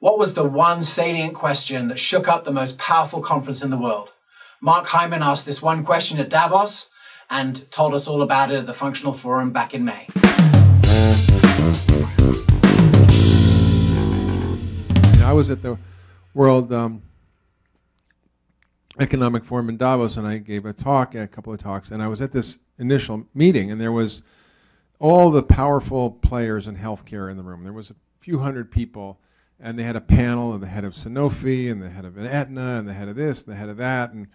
What was the one salient question that shook up the most powerful conference in the world? Mark Hyman asked this one question at Davos and told us all about it at the Functional Forum back in May. I was at the World Economic Forum in Davos, and I gave a couple of talks, and I was at this initial meeting, and there was all the powerful players in healthcare in the room. There was a few hundred people, and they had a panel of the head of Sanofi, and the head of Aetna, and the head of this, and the head of that, and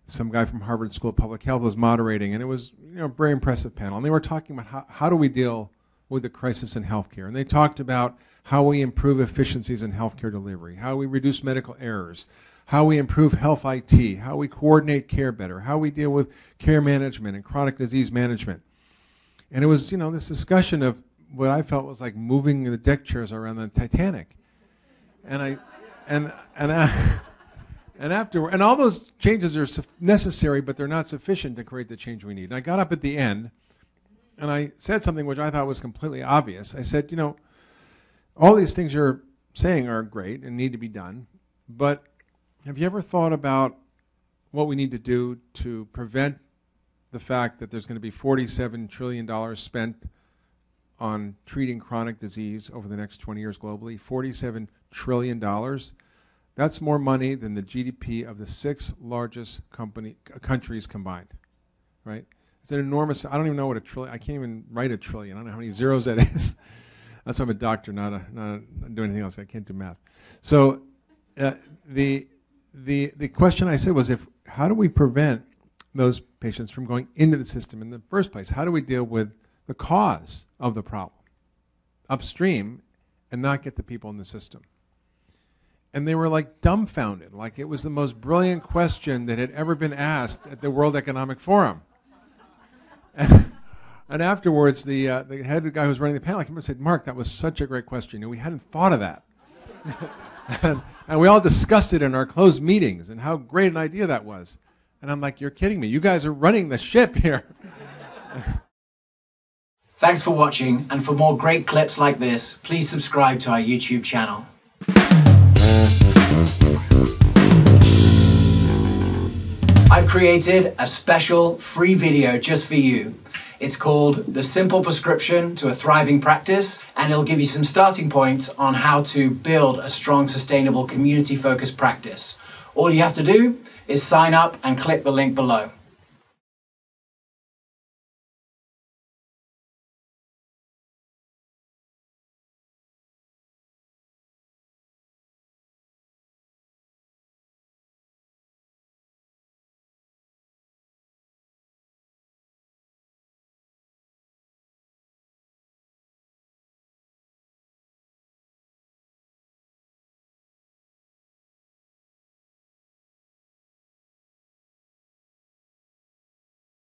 some guy from Harvard School of Public Health was moderating, and it was a very impressive panel. And they were talking about how do we deal with the crisis in healthcare, and they talked about how we improve efficiencies in healthcare delivery, how we reduce medical errors, how we improve health IT, how we coordinate care better, how we deal with care management and chronic disease management. And it was, this discussion of what I felt was like moving the deck chairs around the Titanic. And all those changes are necessary, but they're not sufficient to create the change we need. And I got up at the end, and I said something which I thought was completely obvious. I said, all these things you're saying are great and need to be done, but have you ever thought about what we need to do to prevent the fact that there's going to be $47 trillion spent on treating chronic disease over the next 20 years globally? $47 trillion. That's more money than the GDP of the 6 largest countries combined, right? It's an enormous, I don't even know what a trillion, I can't even write a trillion. I don't know how many zeros that is. That's why I'm a doctor, not doing anything else. I can't do math. So the question I said was, how do we prevent those patients from going into the system in the first place? How do we deal with the cause of the problem upstream and not get the people in the system? And they were like dumbfounded, like it was the most brilliant question that had ever been asked at the World Economic Forum. And afterwards, the head guy who was running the panel came up and said, "Mark, that was such a great question. We hadn't thought of that." and we all discussed it in our closed meetings and how great an idea that was. And I'm like, you're kidding me. You guys are running the ship here. Thanks for watching, and for more great clips like this, please subscribe to our YouTube channel. I've created a special free video just for you. It's called The Simple Prescription to a Thriving Practice, and it'll give you some starting points on how to build a strong, sustainable, community-focused practice. All you have to do is sign up and click the link below.